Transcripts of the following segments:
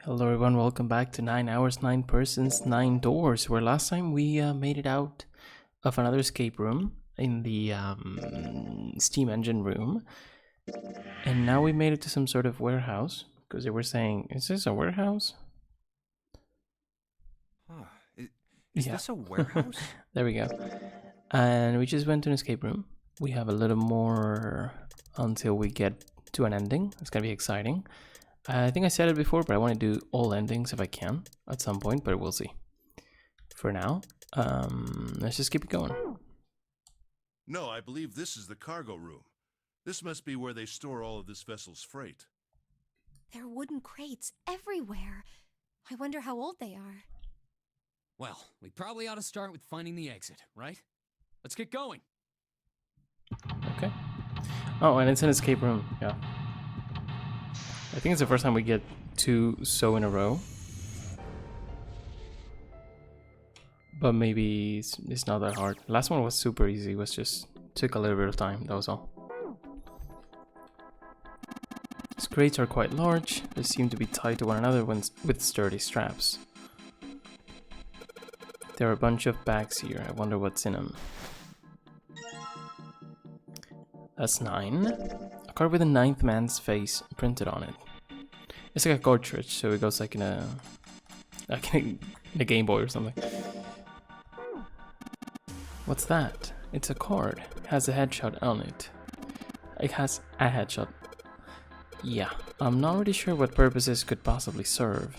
Hello everyone, welcome back to 9 Hours, 9 Persons, 9 Doors, where last time we made it out of another escape room in the steam engine room, and now we made it to some sort of warehouse, because they were saying, is this a warehouse? Huh. Is this a warehouse? There we go. And we just went to an escape room. We have a little more until we get to an ending. It's gonna be exciting. I think I said it before, but I want to do all endings if I can at some point, but we'll see. For now, let's just keep it going. No, I believe this is the cargo room. This must be where they store all of this vessel's freight. There are wooden crates everywhere. I wonder how old they are. Well, we probably ought to start with finding the exit, right? Let's get going. Okay. Oh, and it's an escape room, yeah. I think it's the first time we get two so in a row. But maybe it's not that hard. Last one was super easy, it was just took a little bit of time, that was all. These crates are quite large. They seem to be tied to one another with sturdy straps. There are a bunch of bags here. I wonder what's in them. That's 9. A card with a 9th man's face printed on it. It's like a cartridge, so it goes like in a Game Boy or something. What's that? It's a card. It has a headshot on it. It has a headshot. Yeah, I'm not really sure what purposes could possibly serve.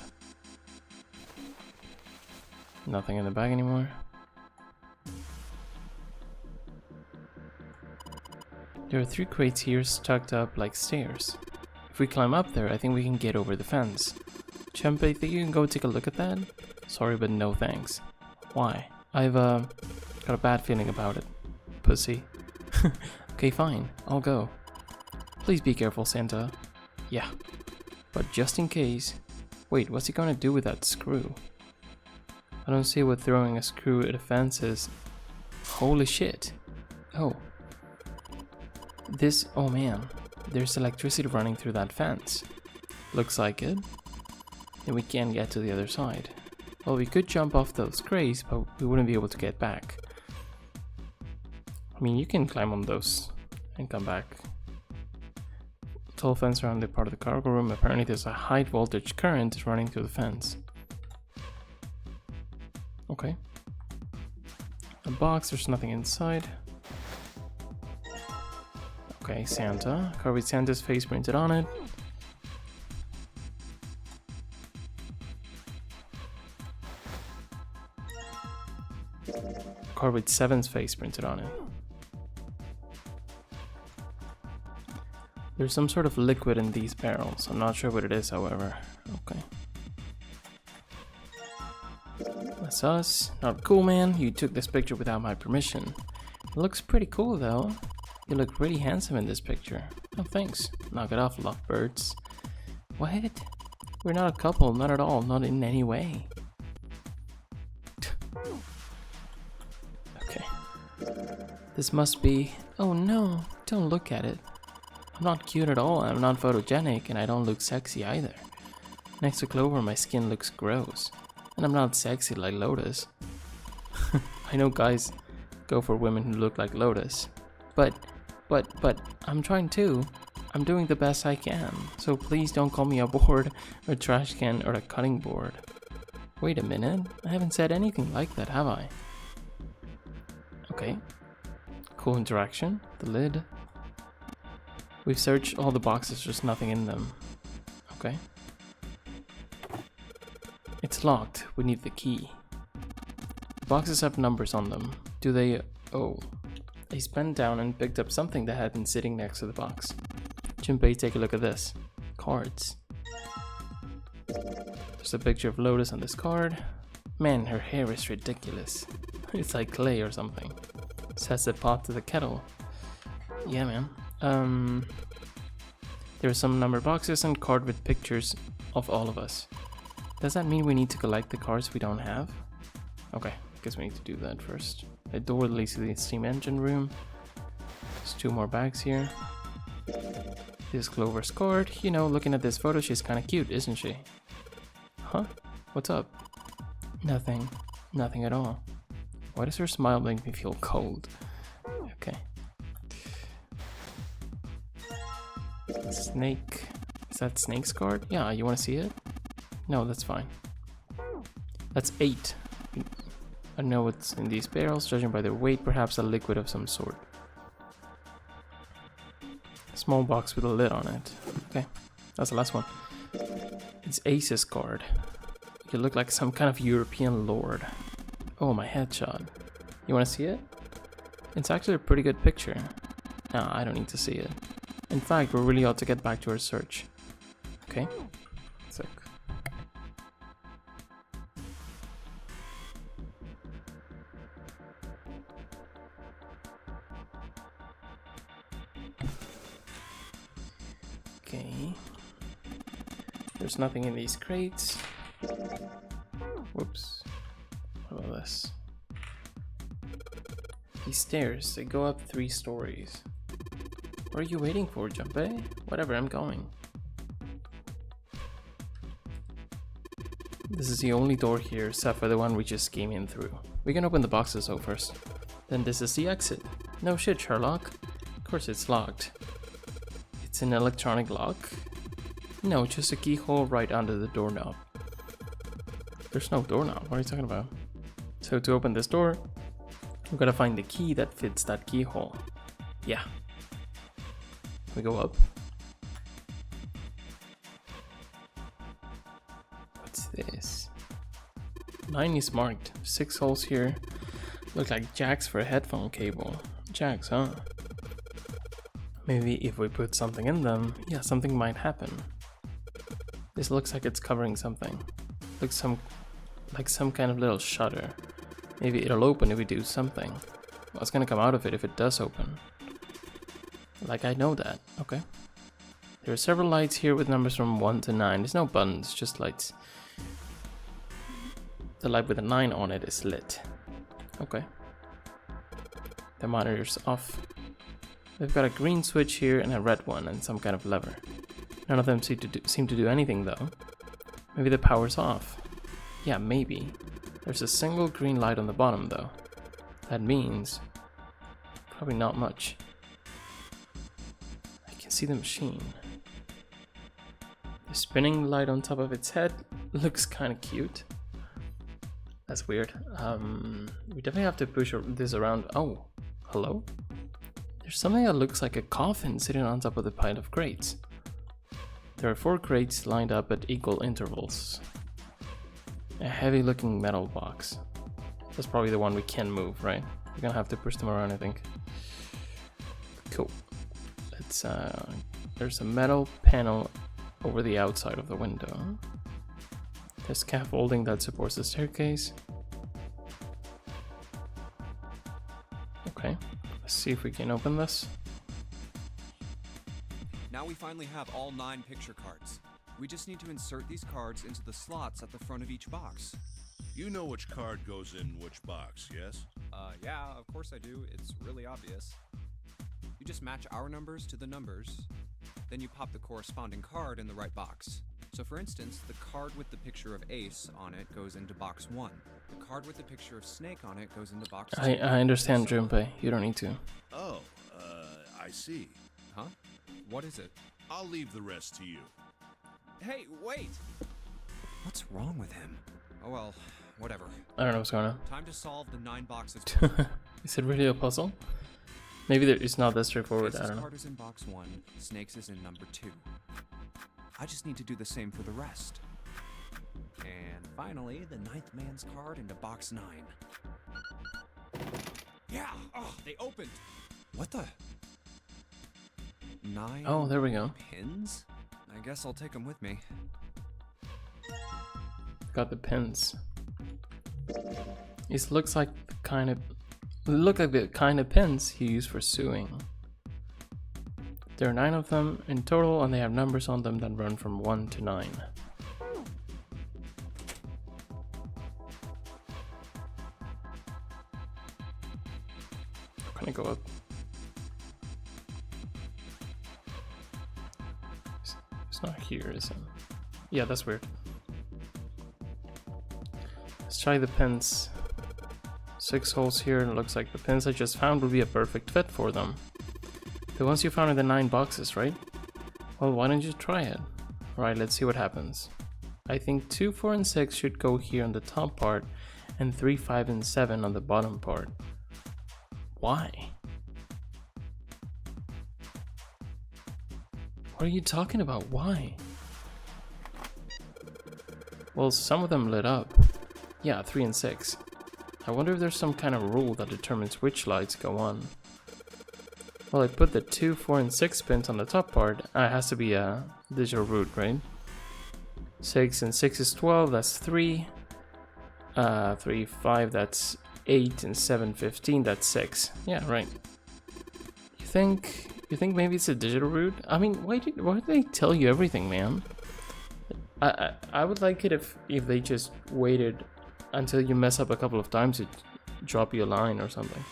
Nothing in the bag anymore. There are 3 crates here stuck up like stairs. If we climb up there, I think we can get over the fence. Chumpe, think you can go take a look at that? Sorry, but no thanks. Why? I've got a bad feeling about it. Pussy. Okay, fine. I'll go. Please be careful, Santa. Yeah. But just in case... Wait, what's he gonna do with that screw? I don't see what throwing a screw at a fence is. Holy shit. Oh. Oh man, there's electricity running through that fence. Looks like it. And we can't get to the other side. Well, we could jump off those crates, but we wouldn't be able to get back. I mean, you can climb on those and come back. Tall fence around the part of the cargo room. Apparently there's a high voltage current running through the fence. Okay. A box, there's nothing inside. Okay, Santa. Card with Santa's face printed on it. Card with 7's face printed on it. There's some sort of liquid in these barrels. I'm not sure what it is, however. Okay. That's us. Not cool, man. You took this picture without my permission. It looks pretty cool, though. You look really handsome in this picture. Oh, thanks. Knock it off, lovebirds. What? We're not a couple, not at all, not in any way. Okay. This must be... Oh no, don't look at it. I'm not cute at all, I'm not photogenic, and I don't look sexy either. Next to Clover, my skin looks gross. And I'm not sexy like Lotus. I know guys go for women who look like Lotus. But I'm trying to. I'm doing the best I can. So please don't call me a board, or a trash can, or a cutting board. Wait a minute. I haven't said anything like that, have I? Okay. Cool interaction. The lid. We've searched all the boxes, there's nothing in them. Okay. It's locked. We need the key. The boxes have numbers on them. Do they... Oh. He bent down and picked up something that had been sitting next to the box. Junpei, take a look at this. Cards. There's a picture of Lotus on this card. Man, her hair is ridiculous. It's like clay or something. Sets the pot to the kettle. Yeah, man. There are some numbered boxes and card with pictures of all of us. Does that mean we need to collect the cards we don't have? Okay, I guess we need to do that first. A door leads to the steam engine room. There's 2 more bags here. This is Clover's card. You know, looking at this photo, she's kind of cute, isn't she? Huh? What's up? Nothing. Nothing at all. Why does her smile make me feel cold? Okay. Snake. Is that Snake's card? Yeah, you want to see it? No, that's fine. That's 8. I know what's in these barrels, judging by their weight, perhaps a liquid of some sort. Small box with a lid on it. Okay, that's the last one. It's Ace's card. You look like some kind of European lord. Oh, my headshot. You want to see it? It's actually a pretty good picture. Nah, I don't need to see it. In fact, we really ought to get back to our search. Okay, sick. Okay. There's nothing in these crates. Whoops. What about this? These stairs, they go up 3 stories. What are you waiting for, Junpei? Whatever, I'm going. This is the only door here, except for the one we just came in through. We can open the boxes though first. Then this is the exit. No shit, Sherlock. Of course it's locked. It's an electronic lock? No, just a keyhole right under the doorknob. There's no doorknob, what are you talking about? So to open this door, we've got to find the key that fits that keyhole. Yeah. We go up. What's this? 9 is marked. 6 holes here. Look like jacks for a headphone cable. Jacks, huh? Maybe if we put something in them, yeah, something might happen. This looks like it's covering something. Looks like some kind of little shutter. Maybe it'll open if we do something. What's gonna come out of it if it does open? Like, I know that. Okay. There are several lights here with numbers from 1 to 9. There's no buttons, just lights. The light with a 9 on it is lit. Okay. The monitor's off. We've got a green switch here and a red one and some kind of lever. None of them seem to do anything though. Maybe the power's off. Yeah, maybe. There's a single green light on the bottom though. That means probably not much. I can see the machine. The spinning light on top of its head looks kind of cute. That's weird. We definitely have to push this around. Oh, hello? There's something that looks like a coffin sitting on top of the pile of crates. There are 4 crates lined up at equal intervals. A heavy looking metal box. That's probably the one we can move, right? We're gonna have to push them around, I think. Cool. Let's, there's a metal panel over the outside of the window. There's scaffolding that supports the staircase. Okay, let's see if we can open this. Now we finally have all 9 picture cards. We just need to insert these cards into the slots at the front of each box. You know which card goes in which box, yes? Yeah, of course I do. It's really obvious. You just match our numbers to the numbers, then you pop the corresponding card in the right box. So for instance, the card with the picture of Ace on it goes into box 1. The card with the picture of Snake on it goes into box 2. I understand, Junpei. You don't need to. Oh, I see. Huh? What is it? I'll leave the rest to you. Hey, wait! What's wrong with him? Oh well, whatever. I don't know what's going on. Time to solve the 9 boxes. Is it really a puzzle? Maybe it's not that straightforward, I don't know. card is in box 1, Snake's is in number 2. I just need to do the same for the rest. And finally, the 9th man's card into box 9. Yeah! Oh, they opened! What the? 9 Oh, there we go. pins? I guess I'll take them with me. Got the pins. These looks like the kind of pins he used for sewing. There are 9 of them in total, and they have numbers on them that run from 1 to 9. Can I go up? It's not here, is it? Yeah, that's weird. Let's try the pins. 6 holes here, and it looks like the pins I just found will be a perfect fit for them. The ones you found in the 9 boxes, right? Well, why don't you try it? Alright, let's see what happens. I think 2, 4, and 6 should go here on the top part, and 3, 5, and 7 on the bottom part. Why? What are you talking about? Why? Well, some of them lit up. Yeah, 3 and 6. I wonder if there's some kind of rule that determines which lights go on. Well, I put the 2, 4, and 6 pins on the top part. It has to be a digital root, right? 6 and 6 is 12, that's 3. 3, 5, that's 8, and 7, 15, that's 6. Yeah, right. You think maybe it's a digital root? I mean, why did they tell you everything, man? I would like it if they just waited until you mess up a couple of times to drop you a line or something.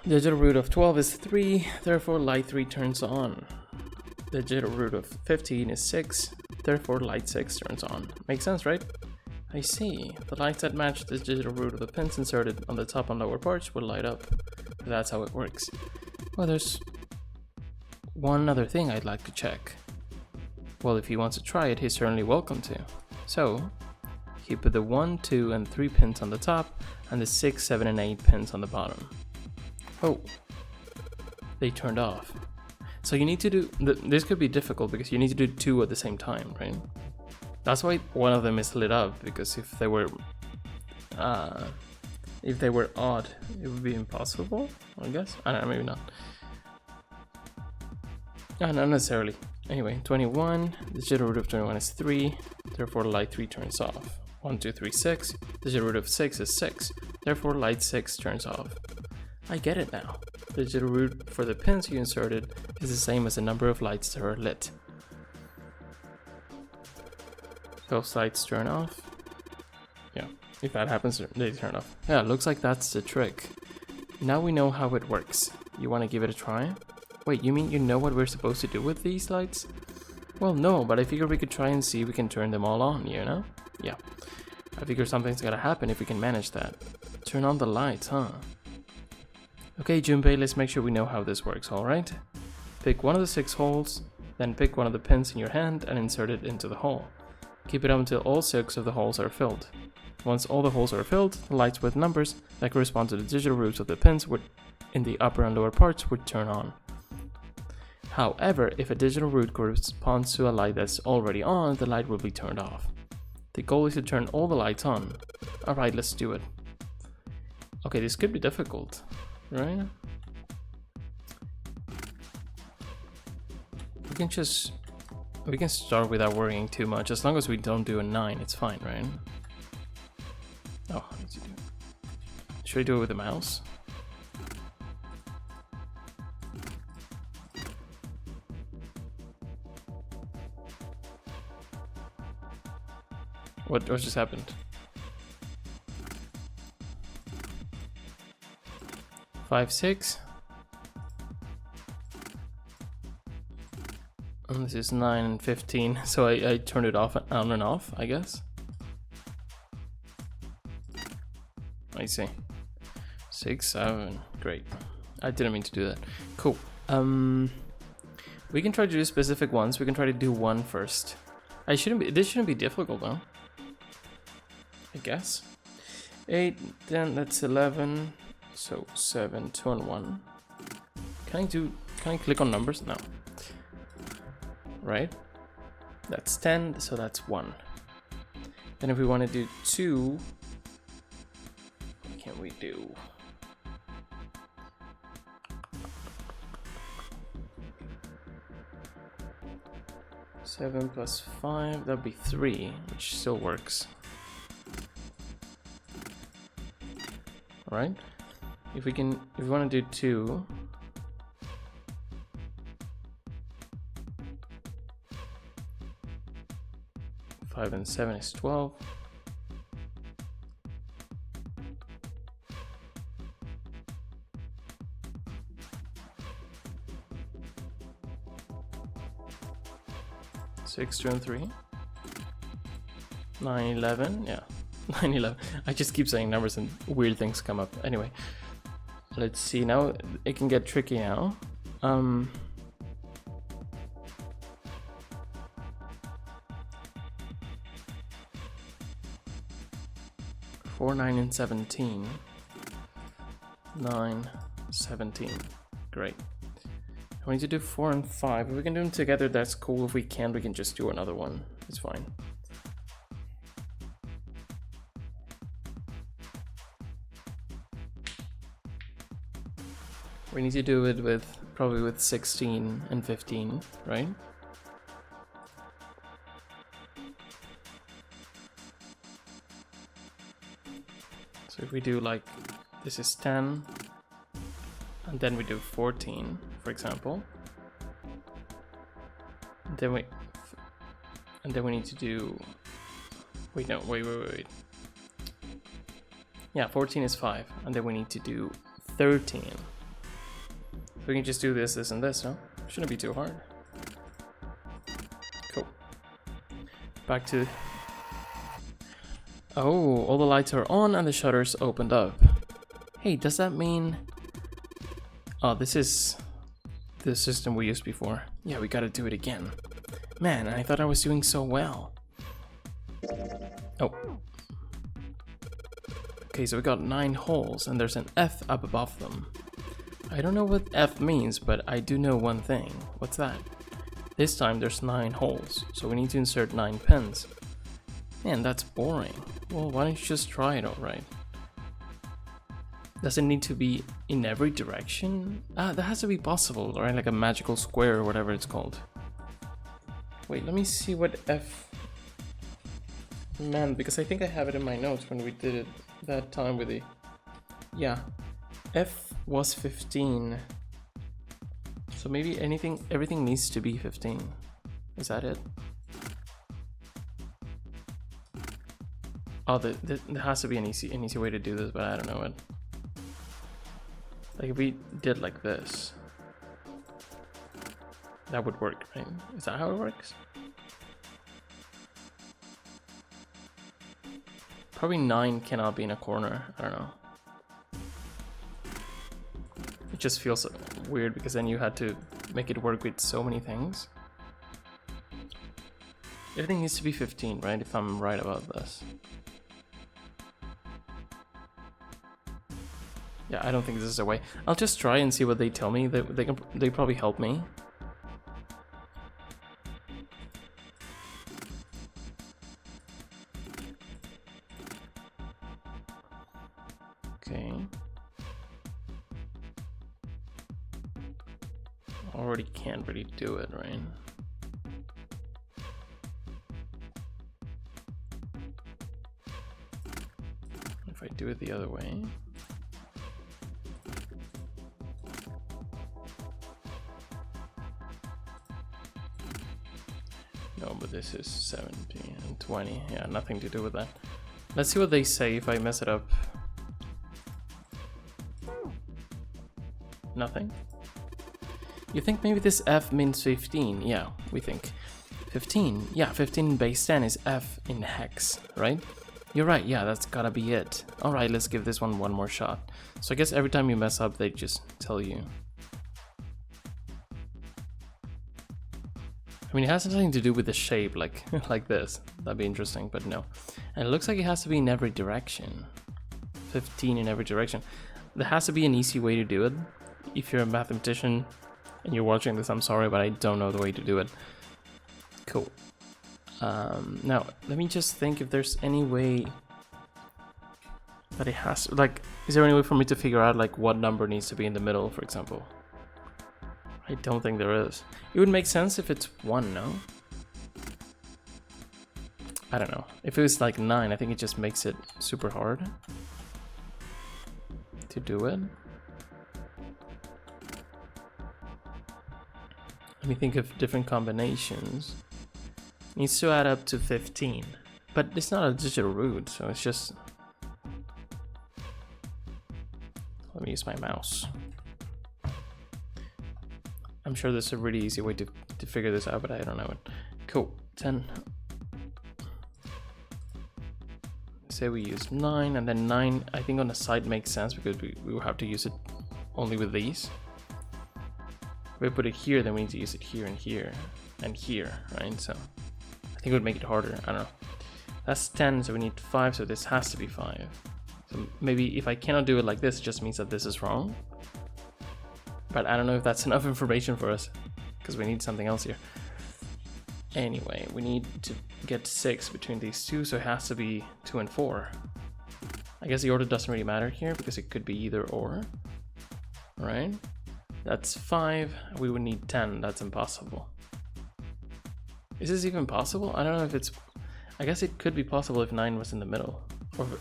Digital root of 12 is 3, therefore light 3 turns on. The digital root of 15 is 6, therefore light 6 turns on. Makes sense, right? I see. The lights that match the digital root of the pins inserted on the top and lower parts will light up. That's how it works. Well, there's one other thing I'd like to check. Well, if he wants to try it, he's certainly welcome to. So, he put the 1, 2, and 3 pins on the top, and the 6, 7, and 8 pins on the bottom. Oh, they turned off. So you need to do, this could be difficult because you need to do 2 at the same time, right? That's why one of them is lit up, because if they were odd, it would be impossible, I guess. I don't know, maybe not. Not necessarily. Anyway, 21, the digital root of 21 is 3, therefore light 3 turns off. 1, 2, 3, 6, the digital root of 6 is 6, therefore light 6 turns off. I get it now. The digital root for the pins you inserted is the same as the number of lights that are lit. So if lights turn off, yeah, if that happens, they turn off. Yeah, looks like that's the trick. Now we know how it works. You want to give it a try? Wait, you mean you know what we're supposed to do with these lights? Well, no, but I figured we could try and see if we can turn them all on, you know? Yeah, I figure something's gotta happen if we can manage that. Turn on the lights, huh? Okay, Junpei, let's make sure we know how this works, alright? Pick one of the 6 holes, then pick one of the pins in your hand and insert it into the hole. Keep it up until all 6 of the holes are filled. Once all the holes are filled, the lights with numbers that correspond to the digital roots of the pins in the upper and lower parts would turn on. However, if a digital root corresponds to a light that's already on, the light will be turned off. The goal is to turn all the lights on. Alright, let's do it. Okay, this could be difficult, right? We can start without worrying too much. As long as we don't do a 9, it's fine, right? Oh, what did you do? Should I do it with the mouse? What just happened? Five, 6. And this is 9 and 15, so I turned it off on and off, I guess. I see. 6, 7, great. I didn't mean to do that. Cool. We can try to do specific ones. We can try to do one first. This shouldn't be difficult though. I guess. 8, then that's 11. So 7, 2, and 1. Can I click on numbers? No. Right? That's 10, so that's 1. Then if we want to do 2, what can we do? Seven plus 5, that'd be 3, which still works. Alright. If we want to do 2, five and 7 is 12. Six, 2, and 3. 911, yeah. 911. I just keep saying numbers and weird things come up. Anyway, let's see. Now it can get tricky now. 4, 9, and 17. 9, 17. Great. We need to do 4 and 5. If we can do them together, that's cool. If we can't, we can just do another one. It's fine. We need to do it with probably with 16 and 15, right? So if we do like, this is 10, and then we do 14, for example. And then we need to do, wait, wait. Yeah, 14 is 5, and then we need to do 13. So we can just do this, and this, no? Shouldn't be too hard. Cool. Back to... Oh, all the lights are on and the shutters opened up. Hey, does that mean... Oh, this is the system we used before. Yeah, we gotta do it again. Man, I thought I was doing so well. Oh. Okay, so we got 9 holes and there's an F up above them. I don't know what F means, but I do know one thing. What's that? This time there's 9 holes, so we need to insert 9 pins. Man, that's boring. Well, why don't you just try it alright? Does it need to be in every direction? That has to be possible, right? Like a magical square or whatever it's called. Wait, let me see what F meant, because I think I have it in my notes when we did it that time with the... Yeah, F was 15. So maybe everything needs to be 15. Is that it? Oh, there has to be an easy way to do this, but I don't know it. Like if we did like this, that would work, right? Is that how it works? Probably 9 cannot be in a corner. I don't know. It just feels weird because then you had to make it work with so many things. Everything needs to be 15, right? If I'm right about this. Yeah, I don't think this is a way. I'll just try and see what they tell me. They probably help me. Okay. Already can't really do it, right? If I do it the other way. No, but this is 17 and 20. Yeah, nothing to do with that. Let's see what they say if I mess it up. Nothing? You think maybe this F means 15? Yeah, we think. 15? Yeah, 15 in base 10 is F in hex, right? You're right, yeah, that's gotta be it. Alright, let's give this one more shot. So I guess every time you mess up, they just tell you. I mean, it has nothing to do with the shape, like like this. That'd be interesting, but no. And it looks like it has to be in every direction. 15 in every direction. There has to be an easy way to do it. If you're a mathematician and you're watching this, I'm sorry, but I don't know the way to do it. Cool. Now, let me just think if there's any way that it has to, like, is there any way for me to figure out like what number needs to be in the middle, for example? I don't think there is. It would make sense if it's 1, no? I don't know. If it was like 9, I think it just makes it super hard to do it. Let me think of different combinations. It needs to add up to 15. But it's not a digital root, so it's just... Let me use my mouse. I'm sure there's a really easy way to figure this out, but I don't know it. Cool. 10. say we use 9, and then 9, I think on the side makes sense because we will have to use it only with these. If we put it here, then we need to use it here and here and here, right? So I think it would make it harder. I don't know. That's 10, so we need 5, so this has to be 5. So maybe if I cannot do it like this, it just means that this is wrong. But I don't know if that's enough information for us, because we need something else here. Anyway, we need to get 6 between these two, so it has to be 2 and 4. I guess the order doesn't really matter here, because it could be either or. Right? That's 5. We would need 10. That's impossible. Is this even possible? I don't know if it's... I guess it could be possible if 9 was in the middle.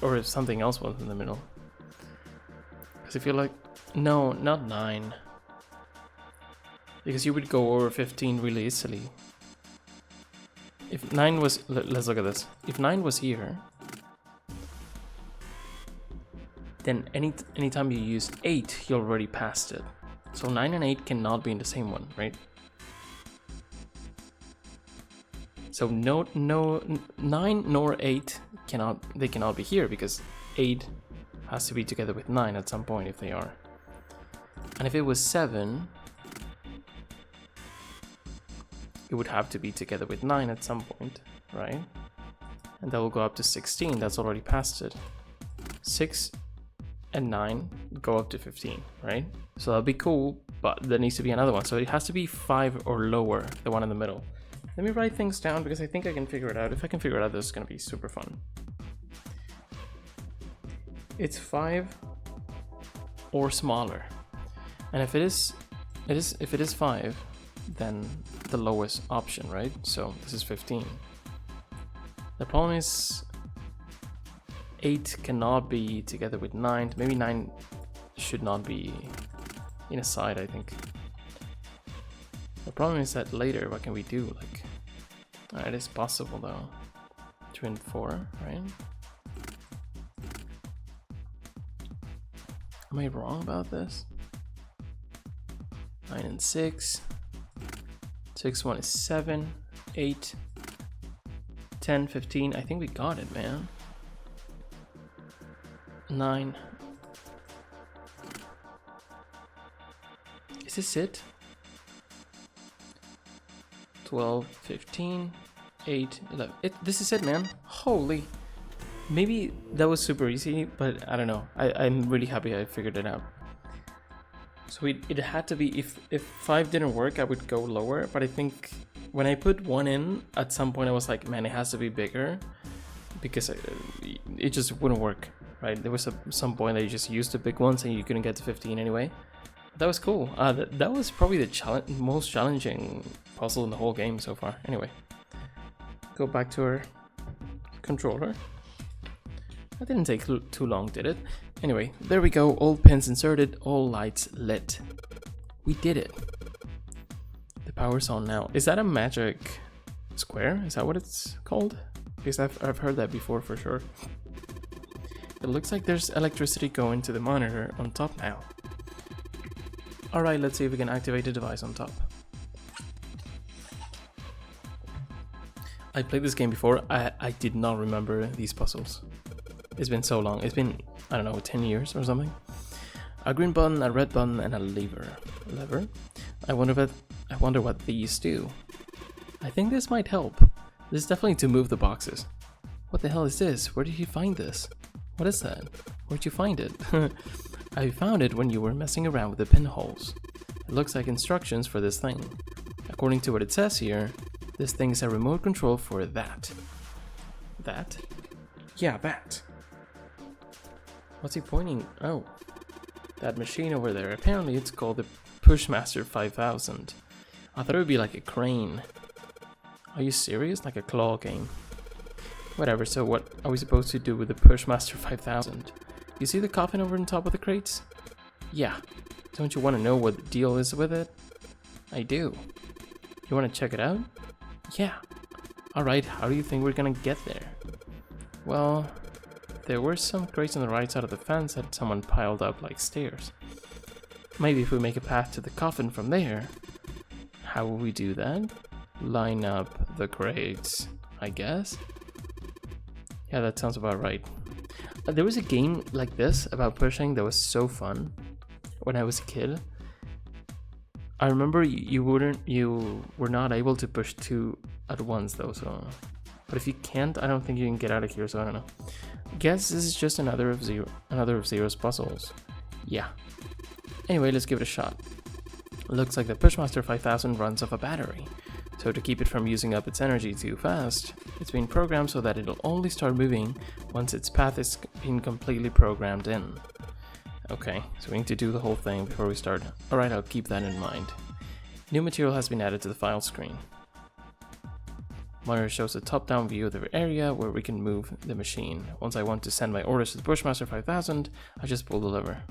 Or if something else was in the middle. Because I feel like... No, not 9. Because you would go over 15 really easily. If 9 was... Let's look at this. If 9 was here... Then anytime you use 8, you already passed it. So 9 and 8 cannot be in the same one, right? So no 9 nor 8 cannot be here because 8 has to be together with 9 at some point if they are. And if it was 7, it would have to be together with 9 at some point, right? And that will go up to 16, that's already past it. 6 and 9 go up to 15, right? So that'll be cool, but there needs to be another one. So it has to be 5 or lower, the one in the middle. Let me write things down because I think I can figure it out. If I can figure it out, this is gonna be super fun. It's 5 or smaller. And if it is 5, then the lowest option, right? So this is 15. The problem is 8 cannot be together with 9. Maybe 9 should not be in a side, I think. The problem is that later, what can we do? Like, it is possible though. 2 and 4, right? Am I wrong about this? 9 and 6. 6, 1 is 7, 8, 10, 15. I think we got it, man. 9. Is this it? 12, 15, 8, 11. This is it, man. Holy. Maybe that was super easy, but I don't know. I'm really happy I figured it out. So it had to be, if 5 didn't work, I would go lower. But I think when I put 1 in, at some point I was like, man, it has to be bigger. Because it just wouldn't work, right? There was some point that you just used the big ones and you couldn't get to 15 anyway. That was cool. That was probably the most challenging puzzle in the whole game so far. Anyway, go back to our controller. That didn't take too long, did it? Anyway, there we go. All pins inserted, all lights lit. We did it. The power's on now. Is that a magic square? Is that what it's called? Because I've heard that before for sure. It looks like there's electricity going to the monitor on top now. Alright, let's see if we can activate the device on top. I played this game before. I did not remember these puzzles. It's been so long. It's been, I don't know, 10 years or something. A green button, a red button, and a lever. Lever? I wonder what these do. I think this might help. This is definitely to move the boxes. What the hell is this? Where did you find this? What is that? Where'd you find it? I found it when you were messing around with the pinholes. It looks like instructions for this thing. According to what it says here, this thing is a remote control for that. That? Yeah, that. What's he pointing? Oh, that machine over there. Apparently it's called the Pushmaster 5000. I thought it would be like a crane. Are you serious? Like a claw game? Whatever, so what are we supposed to do with the Pushmaster 5000? You see the coffin over on top of the crates? Yeah. Don't you want to know what the deal is with it? I do. You want to check it out? Yeah. Alright, how do you think we're gonna get there? Well, there were some crates on the right side of the fence that someone piled up like stairs. Maybe if we make a path to the coffin from there. How will we do that? Line up the crates, I guess. Yeah, that sounds about right. There was a game like this about pushing that was so fun when I was a kid. I remember you were not able to push 2 at once though, so. But if you can't, I don't think you can get out of here, so I don't know. Guess this is just another of Zero's puzzles. Yeah. Anyway, let's give it a shot. Looks like the Pushmaster 5000 runs off a battery. So to keep it from using up its energy too fast, it's been programmed so that it'll only start moving once its path is been completely programmed in. Okay, so we need to do the whole thing before we start. Alright, I'll keep that in mind. New material has been added to the file screen. Monitor shows a top-down view of the area where we can move the machine. Once I want to send my orders to the Pushmaster 5000, I just pull the lever.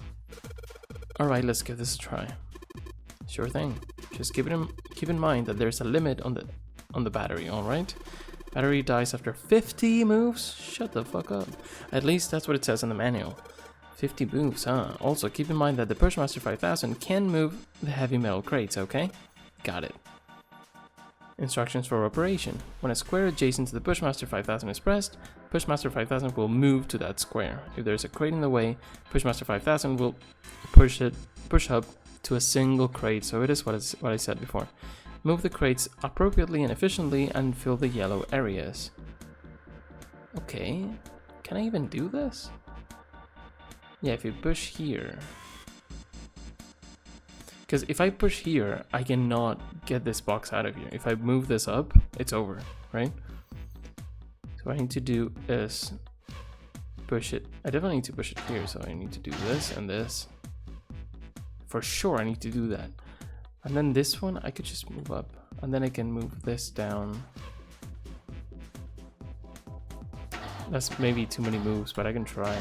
Alright, let's give this a try. Sure thing. Just keep in mind that there's a limit on the battery, alright? Battery dies after 50 moves? Shut the fuck up. At least that's what it says in the manual. 50 moves, huh? Also, keep in mind that the Pushmaster 5000 can move the heavy metal crates, okay? Got it. Instructions for operation. When a square adjacent to the Pushmaster 5000 is pressed, Pushmaster 5000 will move to that square. If there's a crate in the way, Pushmaster 5000 will push up to a single crate, so it is what I said before. Move the crates appropriately and efficiently and fill the yellow areas. Okay, can I even do this? Yeah, if you push here. Because if I push here, I cannot get this box out of here. If I move this up, it's over, right? So what I need to do is push it. I definitely need to push it here, so I need to do this and this. For sure, I need to do that. And then this one, I could just move up. And then I can move this down. That's maybe too many moves, but I can try.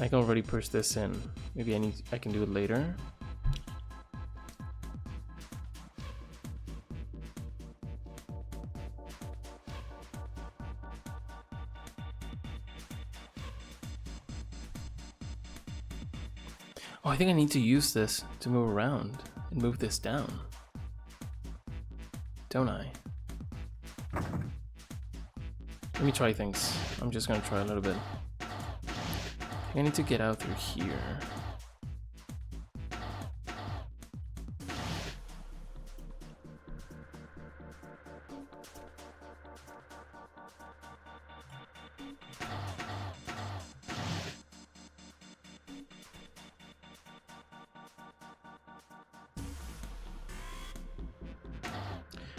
I can already push this in. Maybe I can do it later. Oh, I think I need to use this to move around and move this down. Don't I? Let me try things. I'm just gonna try a little bit. I need to get out through here.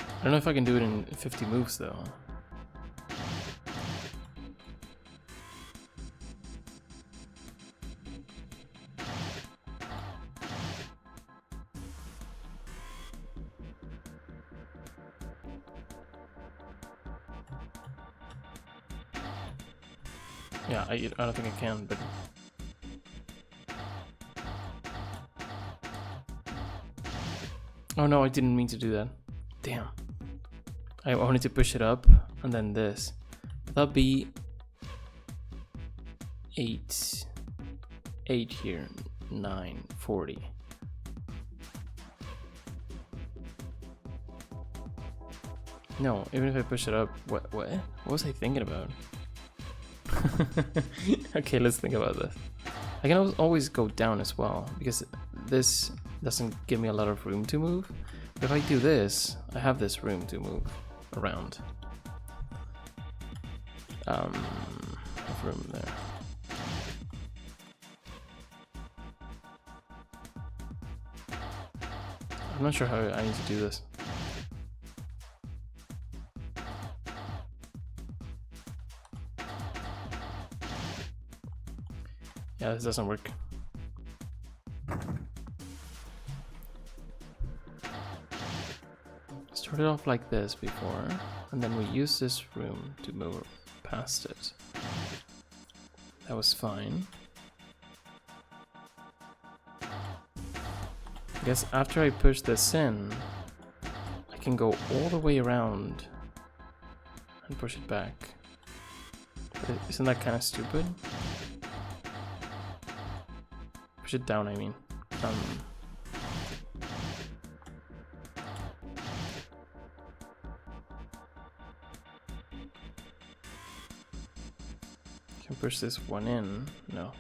I don't know if I can do it in 50 moves though. Yeah, I don't think I can, but... Oh no, I didn't mean to do that. Damn. I wanted to push it up, and then this. That'll be... 8 here. 9, 40. No, even if I push it up, what was I thinking about? Okay, let's think about this. I can always go down as well, because this doesn't give me a lot of room to move. But if I do this, I have this room to move around. I have room there. I'm not sure how I need to do this. Yeah, this doesn't work. Started off like this before, and then we used this room to move past it. That was fine. I guess after I push this in, I can go all the way around and push it back. But isn't that kind of stupid? Push it down, I mean. Can push this one in. No.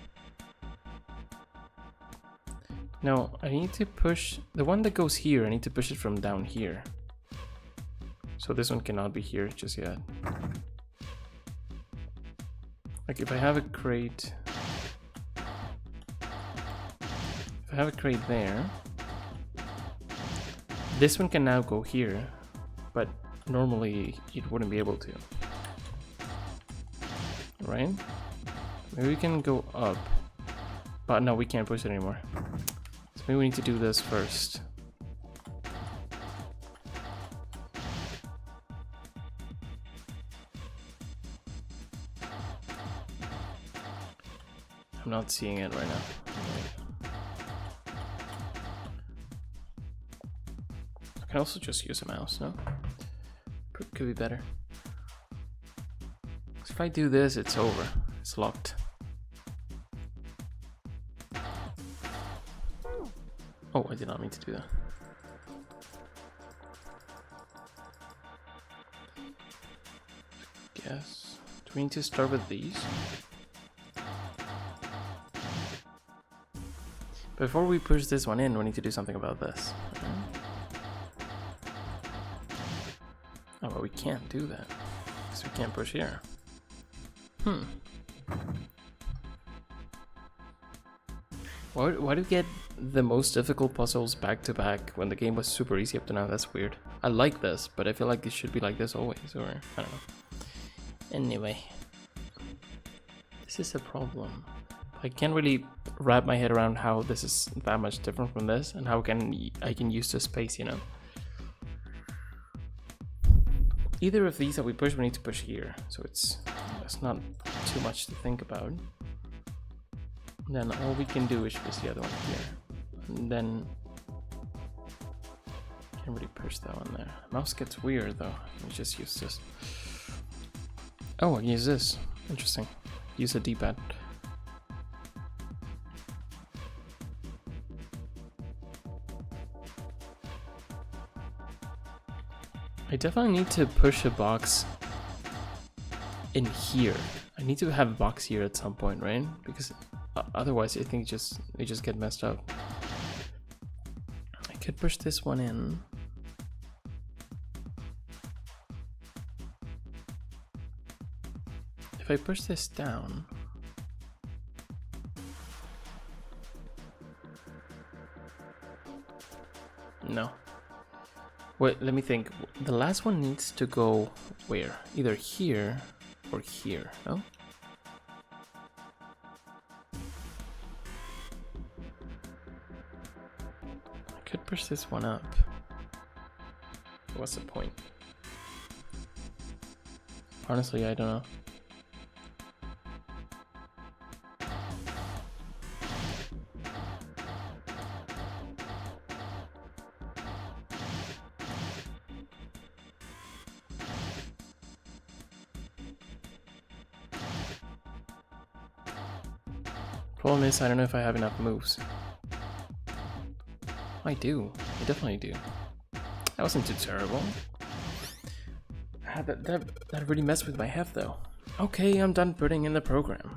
No, I need to push the one that goes here. I need to push it from down here. So this one cannot be here just yet. Like if I have a crate, if I have a crate there, this one can now go here, but normally it wouldn't be able to. Right? Maybe we can go up, but no, we can't push it anymore. So maybe we need to do this first. I'm not seeing it right now. I can also just use a mouse, no? Could be better. If I do this, it's over. It's locked. Oh, I did not mean to do that. Guess. Do we need to start with these? Before we push this one in, we need to do something about this. Oh, but we can't do that. Because we can't push here. Why do we get the most difficult puzzles back to back when the game was super easy up to now? That's weird. I like this, but I feel like it should be like this always, or I don't know. Anyway. This is a problem. I can't really wrap my head around how this is that much different from this and how I can use the space, you know. Either of these that we push, we need to push here, so it's not too much to think about. And then all we can do is push the other one here, and then can't really push that one there. Mouse gets weird though. Let me just use this. Oh, I can use this. Interesting. Use a D-pad. I definitely need to push a box in here. I need to have a box here at some point, right? Because otherwise I think they just get messed up. I could push this one in. If I push this down, no. Wait, let me think. The last one needs to go where? Either here or here, no? I could push this one up. What's the point? Honestly, I don't know. Problem is, I don't know if I have enough moves. I do. I definitely do. That wasn't too terrible. That really messed with my head though. Okay, I'm done putting in the program.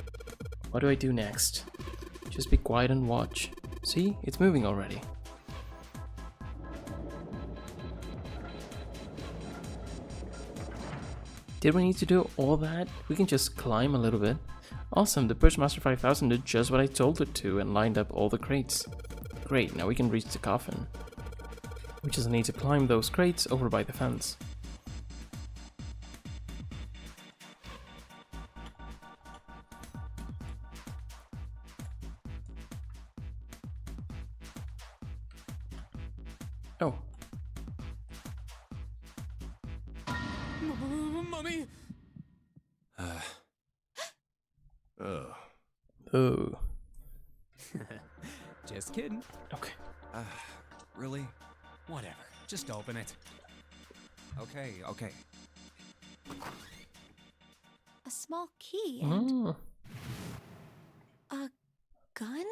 What do I do next? Just be quiet and watch. See? It's moving already. Did we need to do all that? We can just climb a little bit. Awesome, the Bushmaster 5000 did just what I told it to and lined up all the crates. Great, now we can reach the coffin. We just need to climb those crates over by the fence. Oh. Mummy! Oh. Just kidding. Okay. Really? Whatever. Just open it. Okay. A small key and Oh. a gun?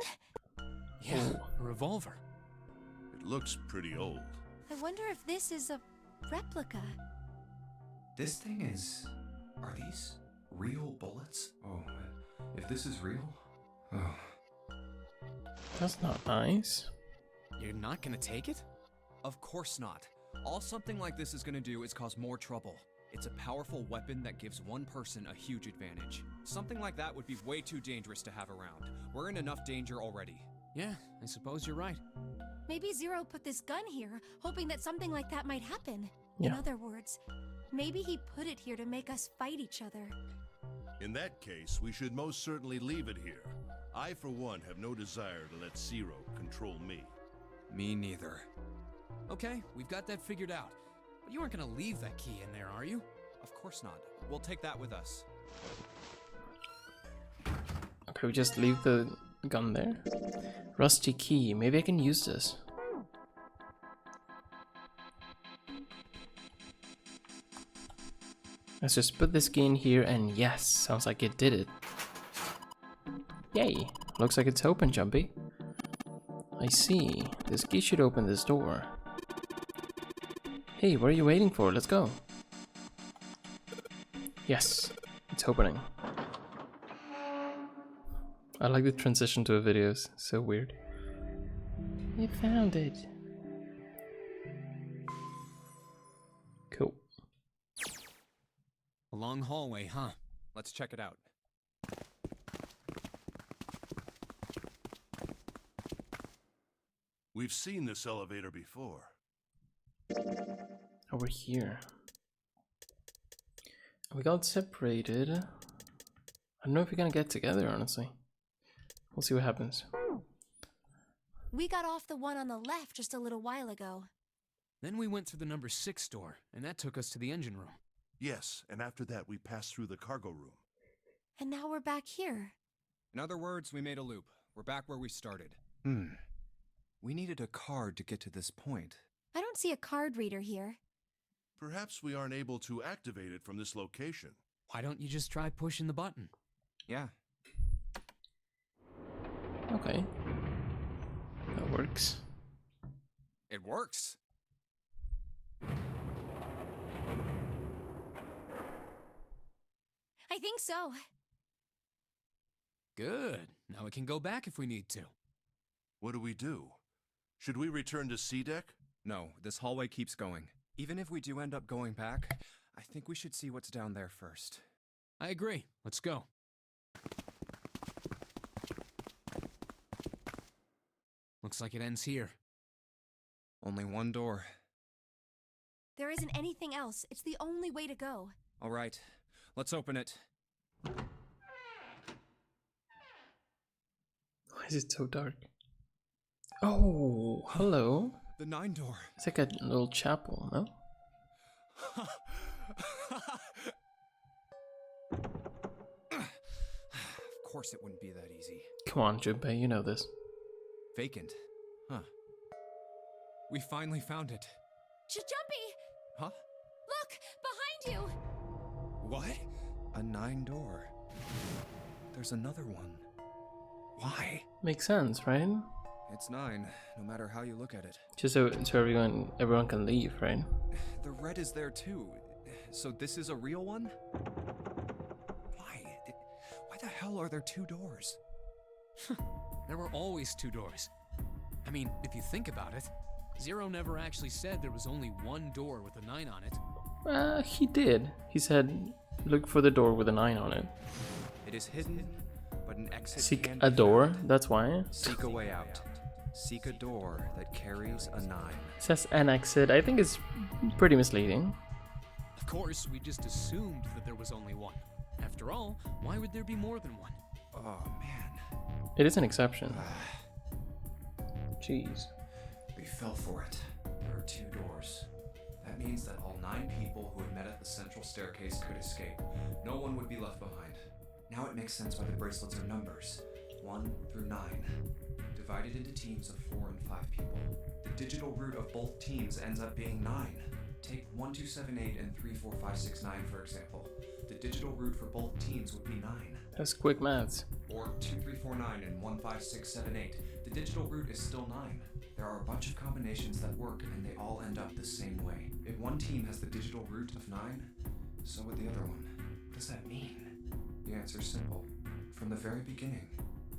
Yeah, a revolver. It looks pretty old. I wonder if this is a replica. This thing is... Are these real bullets? Oh, If this is real... Oh. That's not nice. You're not gonna take it? Of course not. All something like this is gonna do is cause more trouble. It's a powerful weapon that gives one person a huge advantage. Something like that would be way too dangerous to have around. We're in enough danger already. Yeah, I suppose you're right. Maybe Zero put this gun here, hoping that something like that might happen. Yeah. In other words, maybe he put it here to make us fight each other. In that case, we should most certainly leave it here. I, for one, have no desire to let Zero control me. Me neither. Okay, we've got that figured out. But you aren't gonna leave that key in there, are you? Of course not. We'll take that with us. Okay, we just leave the gun there. Rusty key. Maybe I can use this. Let's just put this key in here, and yes, sounds like it did it. Yay! Looks like it's open, Jumpy. I see. This key should open this door. Hey, what are you waiting for? Let's go. Yes, it's opening. I like the transition to the videos. So weird. You found it. Cool. A long hallway, huh? Let's check it out. We've seen this elevator before. Over here. We got separated. I don't know if we're gonna get together, honestly. We'll see what happens. We got off the one on the left just a little while ago. Then we went through the number 6 door, and that took us to the engine room. Yes, and after that we passed through the cargo room. And now we're back here. In other words, we made a loop. We're back where we started. We needed a card to get to this point. I don't see a card reader here. Perhaps we aren't able to activate it from this location. Why don't you just try pushing the button? Yeah. Okay. That works. It works. I think so. Good. Now we can go back if we need to. What do? Should we return to C-Deck? No, this hallway keeps going. Even if we do end up going back, I think we should see what's down there first. I agree. Let's go. Looks like it ends here. Only one door. There isn't anything else. It's the only way to go. All right, let's open it. Why is it so dark? Oh, hello. The 9 door. It's like a little chapel, no? Of course it wouldn't be that easy. Come on, Junpei, you know this. Vacant. Huh. We finally found it. Jumpy! Huh? Look! Behind you! What? A 9 door. There's another one. Why? Makes sense, right? It's 9, no matter how you look at it. Just so everyone can leave, right? The red is there too. So this is a real one? Why? Why the hell are there 2 doors? There were always 2 doors. I mean, if you think about it, Zero never actually said there was only one door with a 9 on it. He did. He said, look for the door with a 9 on it. It is hidden, but an exit Seek can a be door, found. that's why. Seek a way out. Seek a door that carries a 9. Says an exit. I think it's pretty misleading. Of course, we just assumed that there was only one. After all, why would there be more than one? Oh man. It is an exception. Jeez. We fell for it. There are 2 doors. That means that all 9 people who had met at the central staircase could escape. No one would be left behind. Now it makes sense why the bracelets are numbers. 1 through 9. Divided into teams of 4 and 5 people. The digital root of both teams ends up being 9. Take 1278 and 34569 for example. The digital root for both teams would be 9. That's quick maths. Or 2349 and 15678. The digital root is still 9. There are a bunch of combinations that work and they all end up the same way. If one team has the digital root of 9, so would the other one. What does that mean? The answer's simple. From the very beginning,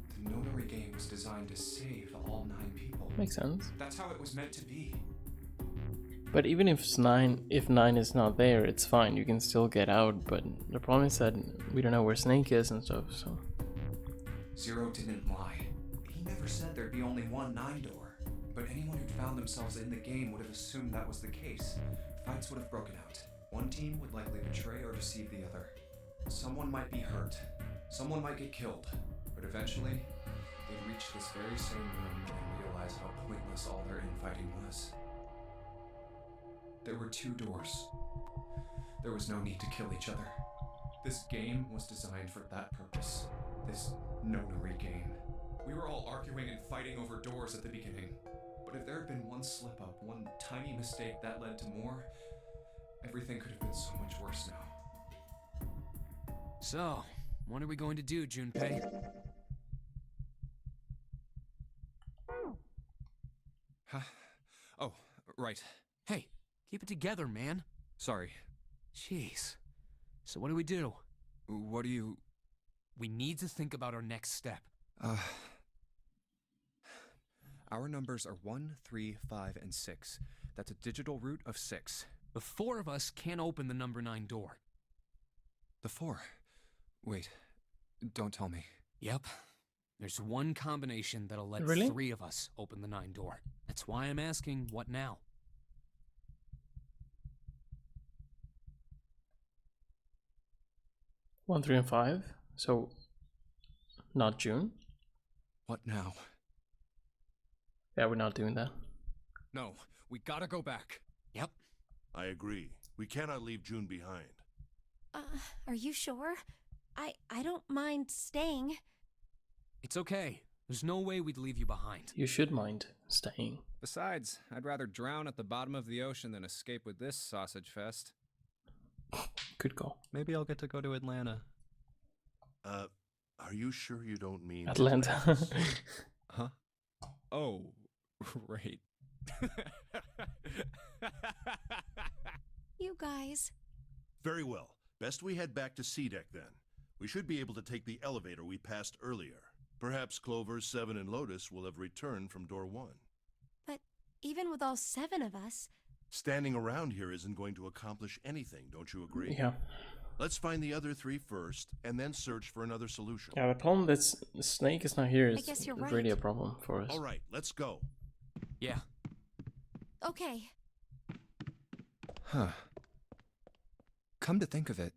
the Nonary game was designed to save all 9 people. Makes sense. That's how it was meant to be. But even if nine is not there, it's fine. You can still get out. But the problem is that we don't know where Snake is and stuff. So Zero didn't lie. He never said there'd be only one 9 door. But anyone who'd found themselves in the game would have assumed that was the case. Fights would have broken out. One team would likely betray or deceive the other. Someone might be hurt. Someone might get killed. But eventually, they'd reach this very same room and realize how pointless all their infighting was. There were 2 doors. There was no need to kill each other. This game was designed for that purpose. This Nonary game. We were all arguing and fighting over doors at the beginning. But if there had been one slip up, one tiny mistake that led to more, everything could have been so much worse now. So, what are we going to do, Junpei? Huh? Oh, right. Hey, keep it together, man. Sorry. Jeez. So what do we do? What do you... We need to think about our next step. Our numbers are 1, 3, 5, and 6. That's a digital root of 6. The 4 of us can't open the number 9 door. The 4? Wait, don't tell me. Yep. There's one combination that'll let Really? 3 of us open the 9 door. That's why I'm asking, what now? one, 3, and 5. So not June. What now? Yeah, we're not doing that. No, we gotta go back. Yep. I agree. We cannot leave June behind. Are you sure? I don't mind staying. It's okay. There's no way we'd leave you behind. You should mind staying. Besides, I'd rather drown at the bottom of the ocean than escape with this sausage fest. Good call. Maybe I'll get to go to Atlanta. Are you sure you don't mean Atlanta. Huh? Oh, right. You guys. Very well. Best we head back to C-Deck then. We should be able to take the elevator we passed earlier. Perhaps Clover, 7, and Lotus will have returned from door 1. But even with all 7 of us... Standing around here isn't going to accomplish anything, don't you agree? Yeah. Let's find the other 3 first, and then search for another solution. Yeah, the problem that Snake is not here is guess you're really right. a problem for us. All right, let's go. Yeah. Okay. Huh. Come to think of it,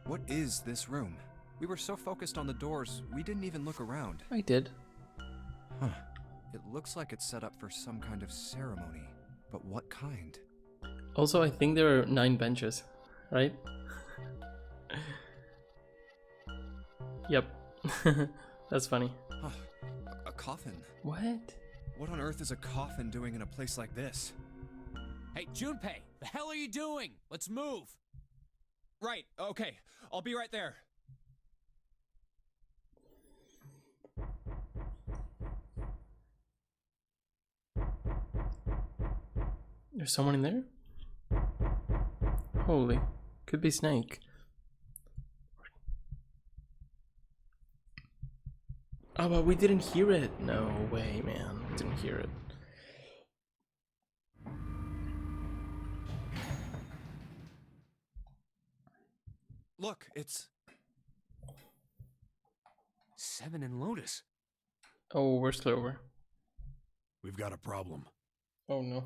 what is this room? We were so focused on the doors, we didn't even look around. I did. Huh. It looks like it's set up for some kind of ceremony. But what kind? Also, I think there are 9 benches, right? Yep. That's funny. Huh. A coffin? What? What on earth is a coffin doing in a place like this? Hey, Junpei, the hell are you doing? Let's move. Right, okay. I'll be right there. There's someone in there? Holy. Could be Snake. Oh, but we didn't hear it. No way, man. We didn't hear it. Look, it's... 7 and Lotus. Oh, where's Clover? We've got a problem. Oh no.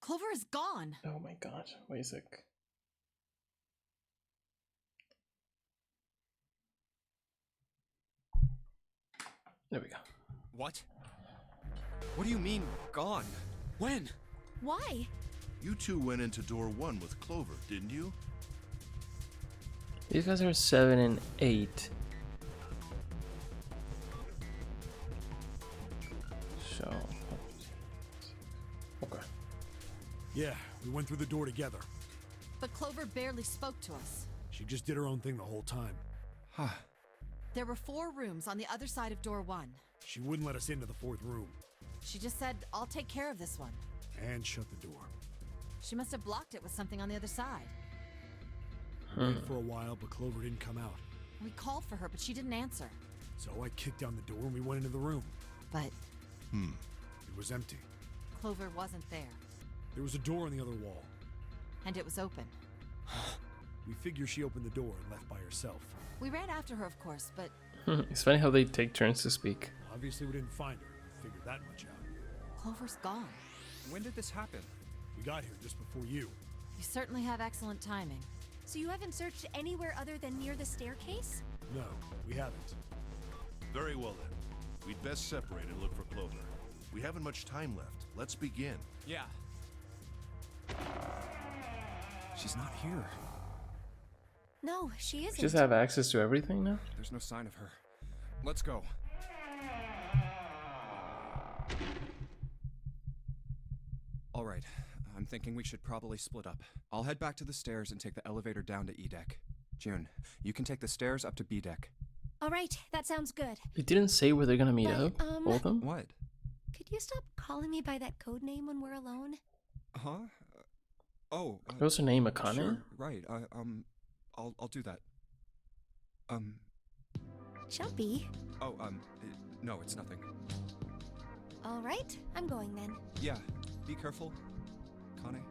Clover is gone. Oh my god. Wait a sec. There we go. What? What do you mean, gone? When? Why? You 2 went into door 1 with Clover, didn't you? These guys are 7 and 8. So. Okay. Yeah, we went through the door together. But Clover barely spoke to us. She just did her own thing the whole time. Huh. There were 4 rooms on the other side of door 1. She wouldn't let us into the 4th room. She just said, I'll take care of this one. And shut the door. She must have blocked it with something on the other side. We waited for a while, but Clover didn't come out. We called for her, but she didn't answer. So I kicked down the door and we went into the room. But It was empty. Clover wasn't there, There was a door on the other wall. and it was open. We figure she opened the door and left by herself. We ran after her, of course, but It's funny how they take turns to speak. Obviously, we didn't find her. Figured that much out. Clover's gone. When did this happen? We got here just before you. You certainly have excellent timing. So you haven't searched anywhere other than near the staircase? No, we haven't. Very well then. We'd best separate and look for Clover. We haven't much time left. Let's begin. Yeah. She's not here. No, she isn't. Just have access to everything now? There's no sign of her. Let's go. All right. I'm thinking we should probably split up. I'll head back to the stairs and take the elevator down to E deck. June, you can take the stairs up to B deck. All right, that sounds good. They didn't say where they're gonna meet But, up, all of them? What? Could you stop calling me by that code name when we're alone? Huh? Oh. What's her name, Akane? Sure. Right. I'll do that. Jumpy. Oh. No, it's nothing. All right, I'm going then. Yeah. Be careful, Kane.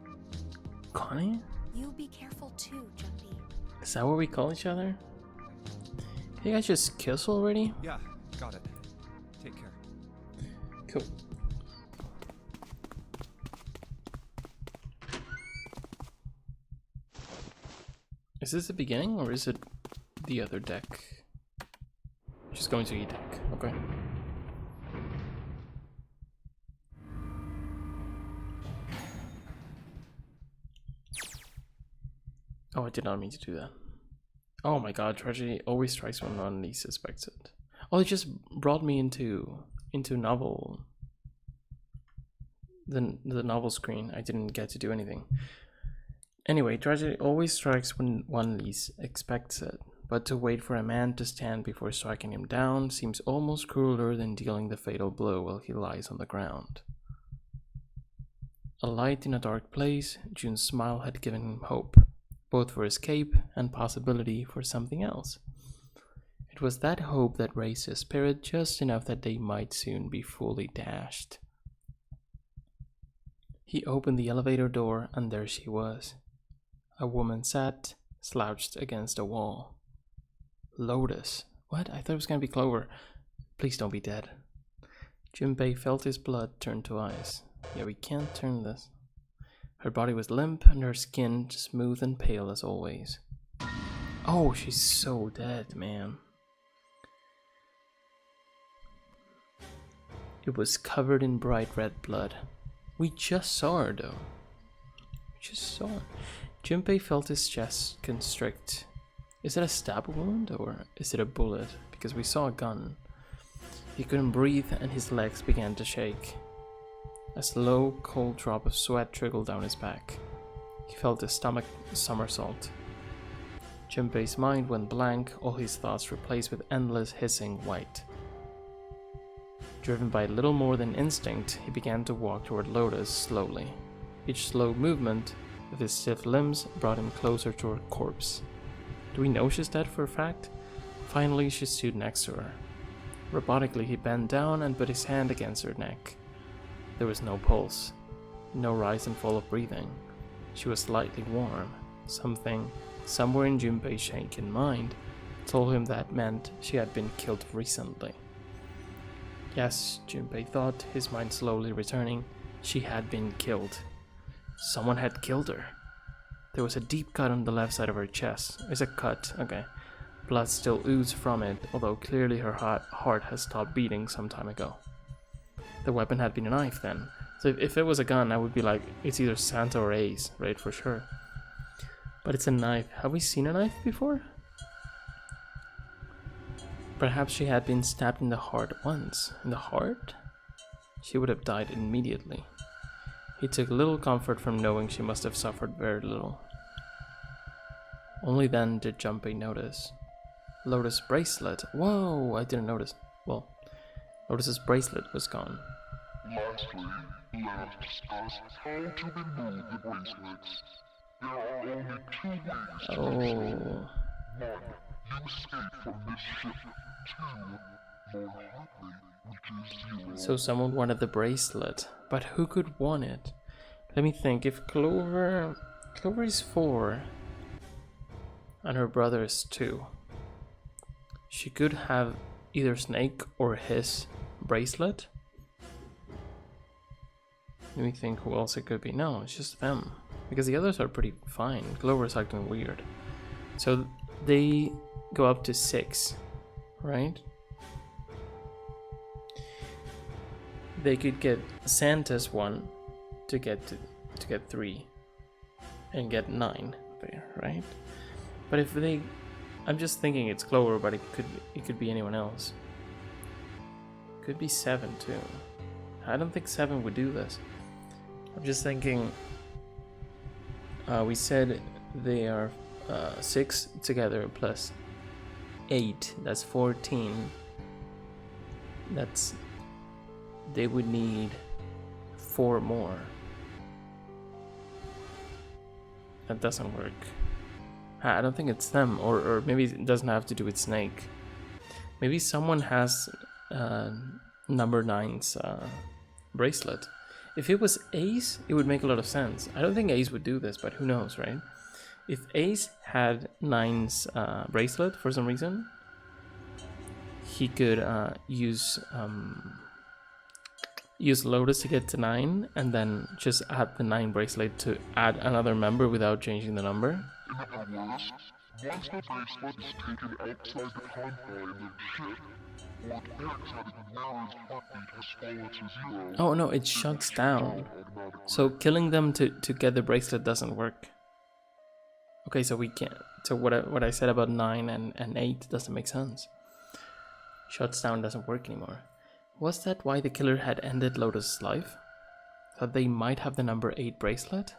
Connie? You be careful too, Jumpy. Is that what we call each other? Can you guys just kiss already? Yeah. Got it. Take care. Cool. Is this the beginning or is it the other deck? Just going to E deck. Okay. Oh, I did not mean to do that. Oh my god, tragedy always strikes when one least suspects it. Oh, it just brought me into novel. The novel screen. I didn't get to do anything. Anyway, tragedy always strikes when one least expects it. But to wait for a man to stand before striking him down seems almost crueler than dealing the fatal blow while he lies on the ground. A light in a dark place, June's smile had given him hope, both for escape and possibility for something else. It was that hope that raised his spirit just enough that they might soon be fully dashed. He opened the elevator door, and there she was. A woman sat, slouched against a wall. Lotus. What? I thought it was going to be Clover. Please don't be dead. Junpei felt his blood turn to ice. Yeah, we can't turn this. Her body was limp, and her skin smooth and pale as always. Oh, she's so dead, man. It was covered in bright red blood. We just saw her, though. We just saw her. Junpei felt his chest constrict. Is it a stab wound, or is it a bullet? Because we saw a gun. He couldn't breathe, and his legs began to shake. A slow, cold drop of sweat trickled down his back. He felt his stomach somersault. Junpei's mind went blank, all his thoughts replaced with endless hissing white. Driven by little more than instinct, he began to walk toward Lotus slowly. Each slow movement of his stiff limbs brought him closer to her corpse. Do we know she's dead for a fact? Finally, she stood next to her. Robotically, he bent down and put his hand against her neck. There was no pulse, no rise and fall of breathing. She was slightly warm. Something, somewhere in Junpei's shaken mind, told him that meant she had been killed recently. Yes, Junpei thought, his mind slowly returning, she had been killed. Someone had killed her. There was a deep cut on the left side of her chest. It's a cut, okay. Blood still oozed from it, although clearly her heart had stopped beating some time ago. The weapon had been a knife then. So if it was a gun, I would be like, it's either Santa or Ace, right, for sure. But it's a knife. Have we seen a knife before? Perhaps she had been stabbed in the heart once. In the heart? She would have died immediately. He took little comfort from knowing she must have suffered very little. Only then did Junpei notice. Lotus' bracelet. Whoa, I didn't notice. Well, Lotus's bracelet was gone. Lastly, let us discuss how to remove the bracelets. Oh. So someone wanted the bracelet, but who could want it? Let me think. If Clover is 4 and her brother is 2, she could have either Snake or his bracelet. Let me think who else it could be. No, it's just them, because the others are pretty fine. Clover's acting weird. So they go up to 6, right? They could get Santa's one to get 3 and get 9 there, right? But if they, I'm just thinking it's Clover, but it could be anyone else. Could be 7 too. I don't think 7 would do this. I'm just thinking. We said they are 6 together plus 8. That's 14. They would need 4 more. That doesn't work. I don't think it's them, or maybe it doesn't have to do with Snake. Maybe someone has number 9's bracelet. If it was Ace, it would make a lot of sense. I don't think Ace would do this, but who knows, right? If Ace had 9's bracelet for some reason, he could use Lotus to get to 9, and then just add the 9 bracelet to add another member without changing the number. Once the bracelet is taken outside the confines of ship, or detects that the wearer's heartbeat has fallen to 0. Oh no, it shuts down. So killing them to get the bracelet doesn't work. Okay, so we can't. So what I said about 9 and 8 doesn't make sense. Shuts down doesn't work anymore. Was that why the killer had ended Lotus' life? That they might have the number 8 bracelet?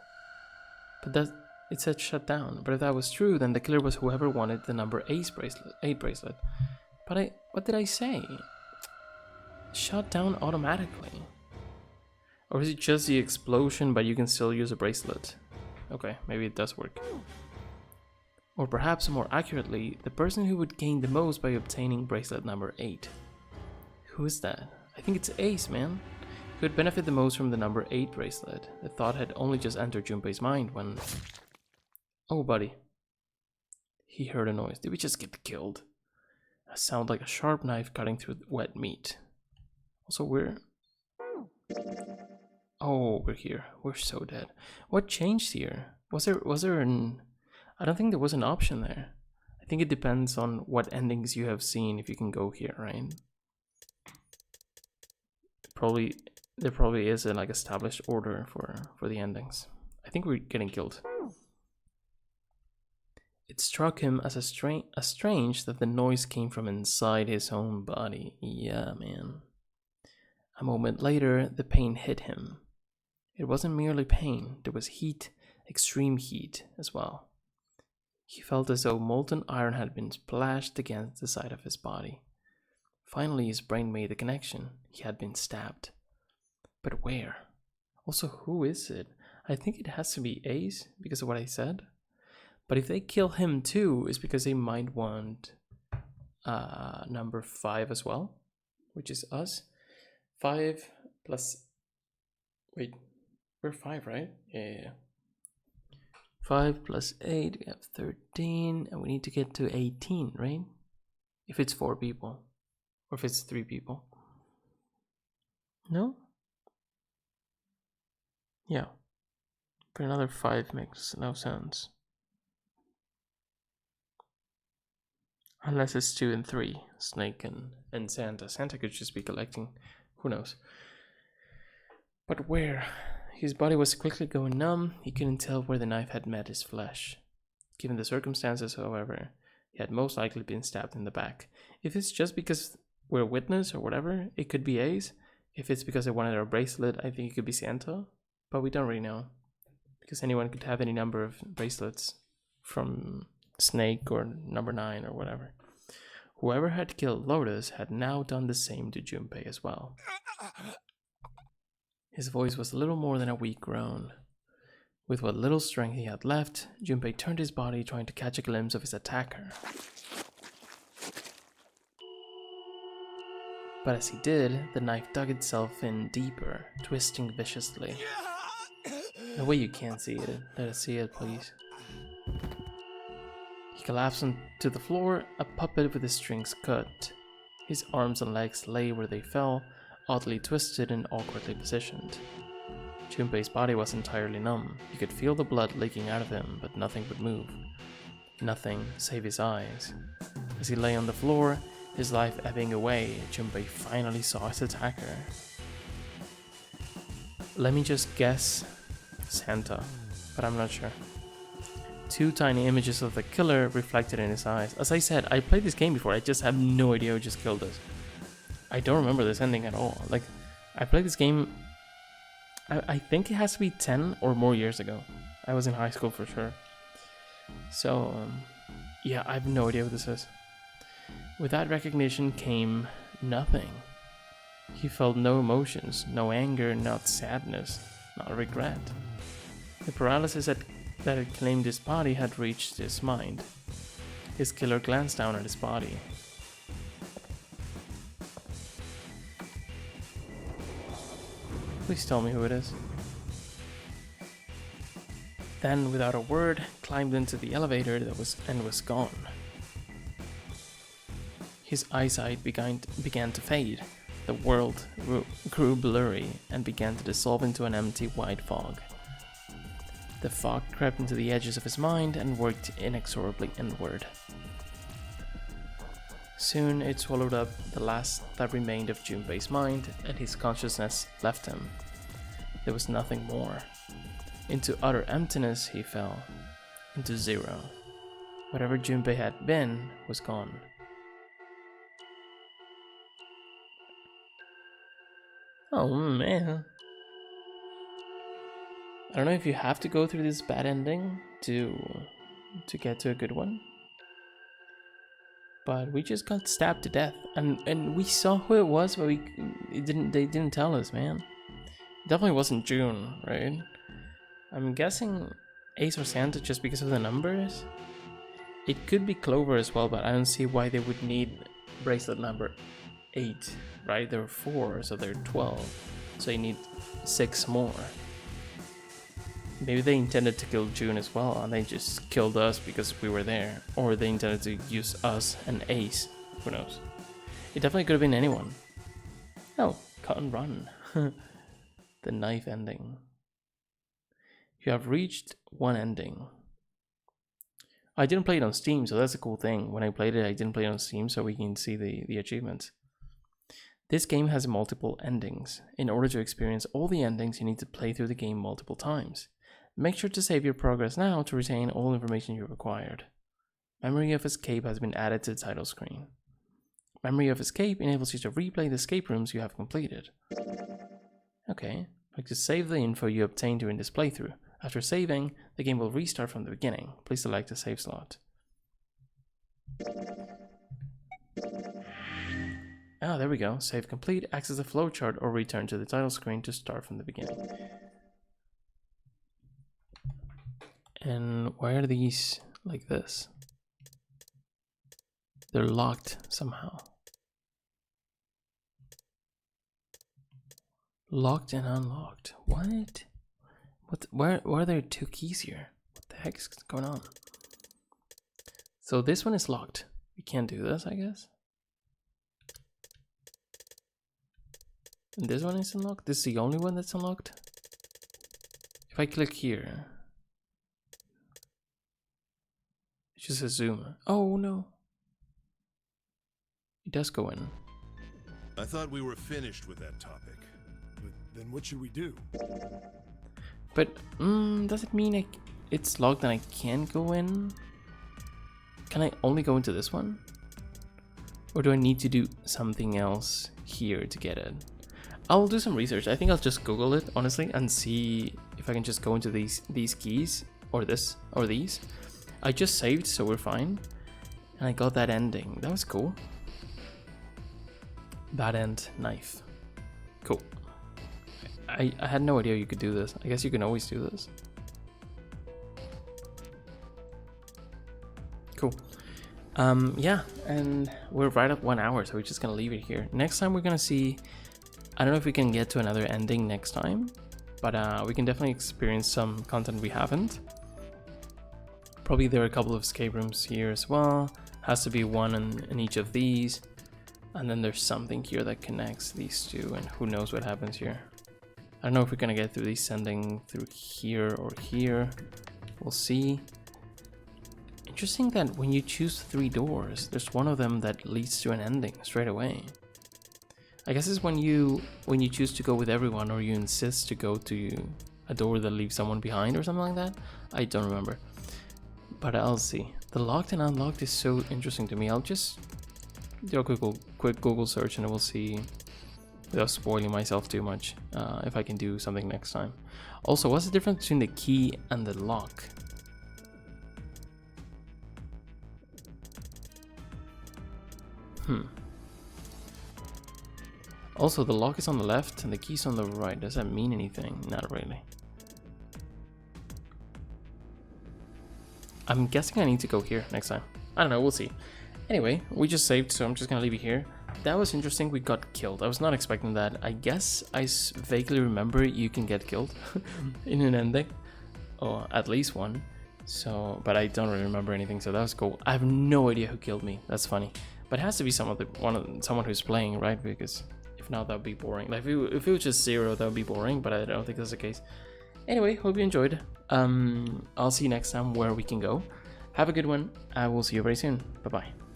But it said shut down. But if that was true, then the killer was whoever wanted the number 8 bracelet. But what did I say? Shut down automatically. Or is it just the explosion, but you can still use a bracelet? Okay, maybe it does work. Or perhaps more accurately, the person who would gain the most by obtaining bracelet number 8. Who is that? I think it's Ace, man. Who would benefit the most from the number 8 bracelet. The thought had only just entered Junpei's mind when... Oh, buddy. He heard a noise. Did we just get killed? A sound like a sharp knife cutting through wet meat. Also, we're here. We're so dead. What changed here? Was there an... I don't think there was an option there. I think it depends on what endings you have seen if you can go here, right? There probably is an established order for the endings. I think we're getting killed. It struck him as strange that the noise came from inside his own body. Yeah, man. A moment later, the pain hit him. It wasn't merely pain, there was heat, extreme heat as well. He felt as though molten iron had been splashed against the side of his body. Finally, his brain made the connection. He had been stabbed. But where? Also, who is it? I think it has to be Ace, because of what I said. But if they kill him too, it's because they might want number 5 as well, which is us. 5 plus... Wait, we're 5, right? Yeah. 5 plus 8, we have 13, and we need to get to 18, right? If it's 4 people, or if it's 3 people. No? Yeah. But another 5 makes no sense. Unless it's 2 and 3, Snake and Santa. Santa could just be collecting, who knows. But where? His body was quickly going numb. He couldn't tell where the knife had met his flesh. Given the circumstances, however, he had most likely been stabbed in the back. If it's just because we're a witness or whatever, it could be Ace. If it's because they wanted our bracelet, I think it could be Santa. But we don't really know. Because anyone could have any number of bracelets from Snake or number 9 or whatever. Whoever had killed Lotus had now done the same to Junpei as well. His voice was little more than a weak groan. With what little strength he had left, Junpei turned his body trying to catch a glimpse of his attacker. But as he did, the knife dug itself in deeper, twisting viciously. No way you can't see it. Let us see it, please. He collapsed onto the floor, a puppet with his strings cut. His arms and legs lay where they fell, oddly twisted and awkwardly positioned. Junpei's body was entirely numb. You could feel the blood leaking out of him, but nothing would move. Nothing save his eyes. As he lay on the floor, his life ebbing away, Junpei finally saw his attacker. Let me just guess Santa, but I'm not sure. Two tiny images of the killer reflected in his eyes. As I said, I played this game before, I just have no idea who just killed us. I don't remember this ending at all. Like, I played this game, I think it has to be 10 or more years ago. I was in high school for sure. So, yeah, I have no idea what this is. With that recognition came nothing. He felt no emotions, no anger, not sadness, not regret. The paralysis that had claimed his body had reached his mind. His killer glanced down at his body. Please tell me who it is. Then, without a word, climbed into the elevator and was gone. His eyesight began to fade. The world grew blurry and began to dissolve into an empty white fog. The fog crept into the edges of his mind and worked inexorably inward. Soon it swallowed up the last that remained of Junpei's mind, and his consciousness left him. There was nothing more. Into utter emptiness he fell. Into zero. Whatever Junpei had been was gone. Oh man. I don't know if you have to go through this bad ending to get to a good one. But we just got stabbed to death, and we saw who it was, but they didn't tell us, man. It definitely wasn't June, right? I'm guessing Ace or Santa just because of the numbers. It could be Clover as well, but I don't see why they would need bracelet number 8, right? There were 4, so they're 12. So you need 6 more. Maybe they intended to kill June as well, and they just killed us because we were there. Or they intended to use us and Ace. Who knows? It definitely could have been anyone. Oh, cut and run. The knife ending. You have reached one ending. I didn't play it on Steam, so that's a cool thing. When I played it, I didn't play it on Steam, so we can see the achievements. This game has multiple endings. In order to experience all the endings, you need to play through the game multiple times. Make sure to save your progress now to retain all information you required. Memory of Escape has been added to the title screen. Memory of Escape enables you to replay the escape rooms you have completed. Okay, like to save the info you obtained during this playthrough. After saving, the game will restart from the beginning. Please select a save slot. Ah, there we go. Save complete, access the flowchart, or return to the title screen to start from the beginning. And why are these like this? They're locked somehow. Locked and unlocked. What? Why are there 2 keys here? What the heck is going on? So this one is locked. We can't do this, I guess. And this one is unlocked. This is the only one that's unlocked. If I click here, it just says zoom. Oh no. It does go in. I thought we were finished with that topic. But then what should we do? But does it mean it's locked and I can't go in? Can I only go into this one? Or do I need to do something else here to get it? I'll do some research. I think I'll just Google it, honestly, and see if I can just go into these keys, or this, or these. I just saved, so we're fine. And I got that ending. That was cool. Bad end knife. Cool. I had no idea you could do this. I guess you can always do this. Cool. Yeah, and we're right at 1 hour, so we're just gonna leave it here. Next time we're gonna see, I don't know if we can get to another ending next time, but we can definitely experience some content we haven't. Probably there are a couple of escape rooms here as well. Has to be one in each of these. And then there's something here that connects these two, and who knows what happens here. I don't know if we're gonna get through these ending through here or here. We'll see. Interesting that when you choose 3 doors, there's one of them that leads to an ending straight away. I guess it's when you choose to go with everyone, or you insist to go to a door that leaves someone behind or something like that. I don't remember. But I'll see. The locked and unlocked is so interesting to me. I'll just do a quick Google search and we'll see, without spoiling myself too much, if I can do something next time. Also, what's the difference between the key and the lock? Also, the lock is on the left and the key's on the right. Does that mean anything? Not really. I'm guessing I need to go here next time. I don't know, we'll see. Anyway, we just saved, so I'm just gonna leave it here. That was interesting, we got killed. I was not expecting that. I guess I vaguely remember you can get killed in an ending. Or at least one. So, but I don't really remember anything, so that was cool. I have no idea who killed me. That's funny. But it has to be someone who's playing, right? Because if not, that would be boring. Like if it was just Zero, that would be boring, but I don't think that's the case. Anyway, hope you enjoyed. I'll see you next time where we can go. Have a good one. I will see you very soon. Bye bye.